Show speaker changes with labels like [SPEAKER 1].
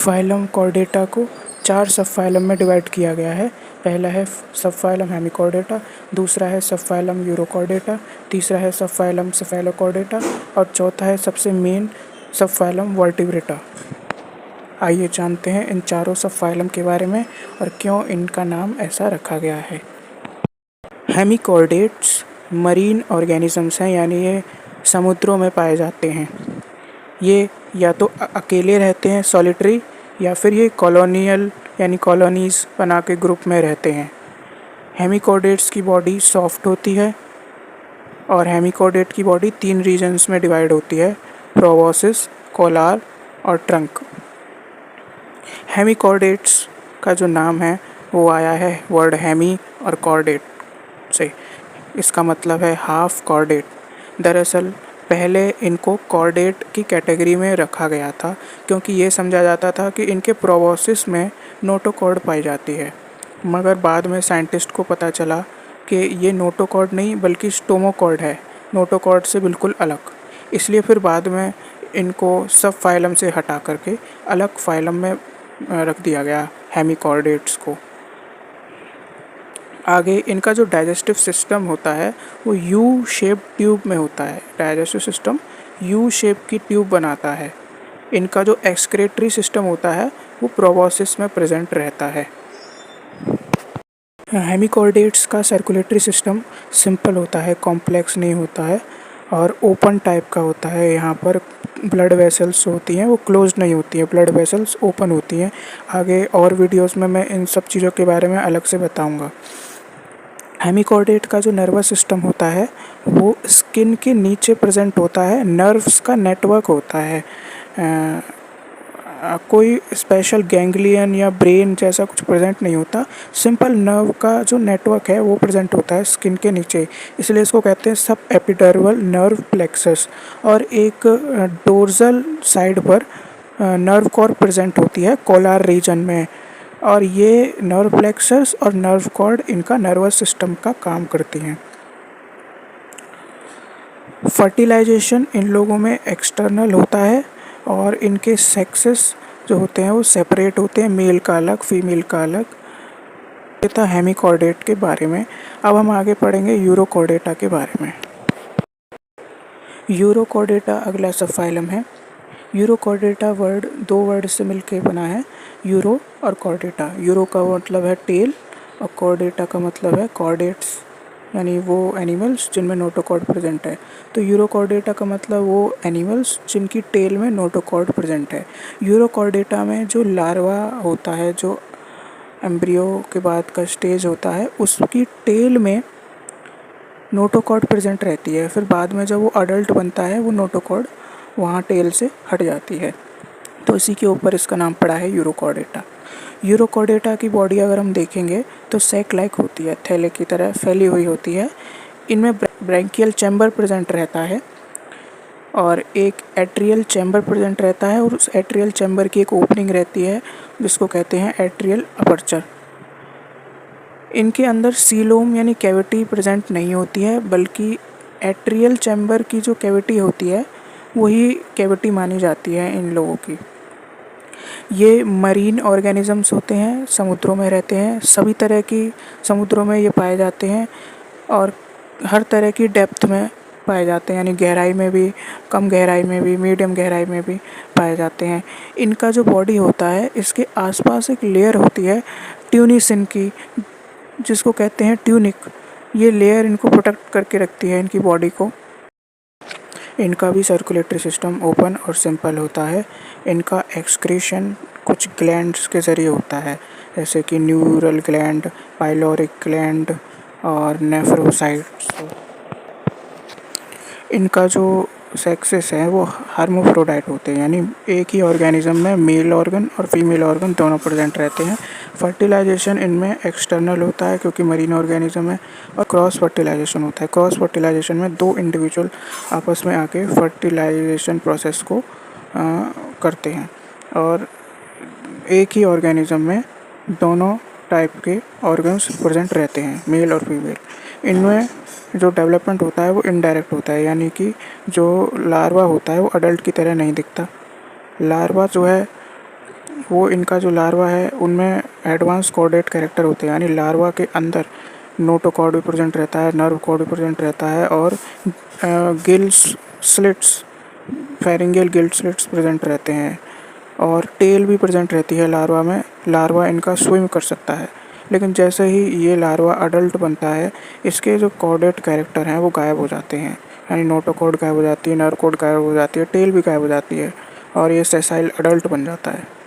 [SPEAKER 1] Phylum Chordata को 4 subphylum में divide किया गया है। पहला है सबफाइलम हेमिकॉर्डेटा, दूसरा है सबफाइलम यूरोकॉर्डेटा, तीसरा है सबफाइलम सेफेलोकॉर्डेटा और चौथा है सबसे मेन सबफाइलम वर्टिब्रेटा। आइए जानते हैं इन चारों सबफाइलम के बारे में और क्यों इनका नाम ऐसा रखा गया है। हेमिकॉर्डेट्स मरीन ऑर्गेनिजम्स हैं, यानी ये समुद्रों में पाए जाते हैं। ये या तो अकेले रहते हैं सॉलिटरी, या फिर ये कॉलोनियल यानी कॉलोनीज़ बना के ग्रुप में रहते हैं। हेमिकॉर्डेट्स की बॉडी सॉफ्ट होती है और हेमिकॉर्डेट की बॉडी 3 रीजन्स में डिवाइड होती है, प्रोबोसिस, कोलार और ट्रंक। हेमिकॉर्डेट्स का जो नाम है वो आया है वर्ड हेमी और कॉर्डेट से। इसका मतलब है हाफ कॉर्डेट। दरअसल पहले इनको कॉर्डेट की कैटेगरी में रखा गया था, क्योंकि ये समझा जाता था कि इनके प्रोबोसिस में नोटोकॉर्ड पाई जाती है। मगर बाद में साइंटिस्ट को पता चला कि ये नोटोकॉर्ड नहीं बल्कि स्टोमोकॉर्ड है, नोटोकॉर्ड से बिल्कुल अलग। इसलिए फिर बाद में इनको सब फाइलम से हटा करके अलग फाइलम में रख दिया गया हेमिकॉर्डेट्स को। आगे इनका जो डाइजेस्टिव सिस्टम होता है वो यू शेप ट्यूब में होता है। डाइजेस्टिव सिस्टम यू शेप की ट्यूब बनाता है। इनका जो एक्सक्रेटरी सिस्टम होता है वो प्रोबोसिस में प्रेजेंट रहता है। हेमिकॉर्डेट्स का सर्कुलेटरी सिस्टम सिंपल होता है, कॉम्प्लेक्स नहीं होता है और ओपन टाइप का होता है। यहाँ पर ब्लड वेसल्स होती हैं वो क्लोज्ड नहीं होती हैं, ब्लड वेसल्स ओपन होती हैं। आगे और वीडियोस में मैं इन सब चीज़ों के बारे में अलग से बताऊँगा। हेमिकॉर्डेट का जो नर्वस सिस्टम होता है वो स्किन के नीचे प्रेजेंट होता है, नर्व्स का नेटवर्क होता है। कोई स्पेशल गैंग्लियन या ब्रेन जैसा कुछ प्रेजेंट नहीं होता, सिंपल नर्व का जो नेटवर्क है वो प्रेजेंट होता है स्किन के नीचे, इसलिए इसको कहते हैं सब एपिडर्मल नर्व प्लेक्सस। और एक डोर्सल साइड पर नर्व कॉर्ड प्रेजेंट होती है कोलार रीजन में, और ये नर्व प्लेक्सस और नर्व कॉर्ड इनका नर्वस सिस्टम का काम करती हैं। फर्टिलाइजेशन इन लोगों में एक्सटर्नल होता है और इनके सेक्सेस जो होते हैं वो सेपरेट होते हैं, मेल का अलग फीमेल का अलग। ये था हेमिकॉर्डेट के बारे में। अब हम आगे पढ़ेंगे यूरोकॉर्डेटा के बारे में। यूरोकॉर्डेटा अगला सबफाइलम है। यूरोकॉर्डेटा वर्ड 2 वर्ड से मिलकर बना है, यूरो और कॉर्डेटा। यूरो का मतलब है टेल और कॉर्डेटा का मतलब है कॉर्डेट्स, यानी वो एनिमल्स जिनमें नोटोकॉर्ड प्रेजेंट है। तो यूरोकॉर्डेटा का मतलब वो एनिमल्स जिनकी टेल में नोटोकॉर्ड प्रेजेंट है। यूरोकॉर्डेटा में जो लार्वा होता है, जो एम्ब्रियो के बाद का स्टेज होता है, उसकी टेल में नोटोकॉर्ड प्रेजेंट रहती है। फिर बाद में जब वो अडल्ट बनता है वो नोटोकॉर्ड वहाँ टेल से हट जाती है, तो इसी के ऊपर इसका नाम पड़ा है यूरोकॉर्डेटा। यूरोकॉर्डेटा की बॉडी अगर हम देखेंगे तो सैक लाइक होती है, थैले की तरह फैली हुई होती है। इनमें ब्रैंकियल चैम्बर प्रेजेंट रहता है और एक एट्रियल चैम्बर प्रेजेंट रहता है, और उस एट्रियल चैम्बर की एक ओपनिंग रहती है जिसको कहते हैं एट्रियल अपर्चर। इनके अंदर सीलोम यानी कैविटी प्रेजेंट नहीं होती है, बल्कि एट्रियल चैम्बर की जो कैविटी होती है वही कैविटी मानी जाती है इन लोगों की। ये मरीन ऑर्गेनिजम्स होते हैं, समुद्रों में रहते हैं, सभी तरह की समुद्रों में ये पाए जाते हैं और हर तरह की डेप्थ में पाए जाते हैं, यानी गहराई में भी, कम गहराई में भी, मीडियम गहराई में भी पाए जाते हैं। इनका जो बॉडी होता है इसके आसपास एक लेयर होती है ट्यूनिसिन की, जिसको कहते हैं ट्यूनिक। ये लेयर इनको प्रोटेक्ट करके रखती है इनकी बॉडी को। इनका भी सर्कुलेटरी सिस्टम ओपन और सिंपल होता है। इनका एक्सक्रीशन कुछ ग्लैंड्स के ज़रिए होता है, जैसे कि न्यूरल ग्लैंड, पाइलोरिक ग्लैंड और नेफ्रोसाइट्स। इनका जो सेक्सेस है वो हर्माफ्रोडाइट होते हैं, यानी एक ही ऑर्गेनिज्म में मेल ऑर्गन और फीमेल ऑर्गन दोनों प्रेजेंट रहते हैं। फर्टिलाइजेशन इनमें एक्सटर्नल होता है क्योंकि मरीन ऑर्गेनिज्म है, और क्रॉस फर्टिलाइजेशन होता है। क्रॉस फर्टिलाइजेशन में 2 इंडिविजुअल आपस में आके फर्टिलाइजेशन प्रोसेस को करते हैं, और एक ही ऑर्गेनिज्म में दोनों टाइप के ऑर्गन्स प्रेजेंट रहते हैं, मेल और फीमेल। इनमें जो डेवलपमेंट होता है वो इनडायरेक्ट होता है, यानी कि जो लार्वा होता है वो अडल्ट की तरह नहीं दिखता। लार्वा जो है वो इनका जो लार्वा है उनमें एडवांस कॉर्डेट कैरेक्टर होते हैं, यानी लार्वा के अंदर नोटोकॉर्ड भी प्रेजेंट रहता है, नर्व कॉर्ड भी प्रेजेंट रहता है और gills slits pharyngeal gilled slits present रहते हैं और टेल भी प्रेजेंट रहती है लार्वा में। लार्वा इनका स्विम कर सकता है, लेकिन जैसे ही ये लार्वा अडल्ट बनता है इसके जो कॉर्डेट कैरेक्टर हैं वो गायब हो जाते हैं, यानी नोटोकॉर्ड गायब हो जाती है, नर्व कॉर्ड गायब हो जाती है, टेल भी गायब हो जाती है और ये सेसाइल अडल्ट बन जाता है।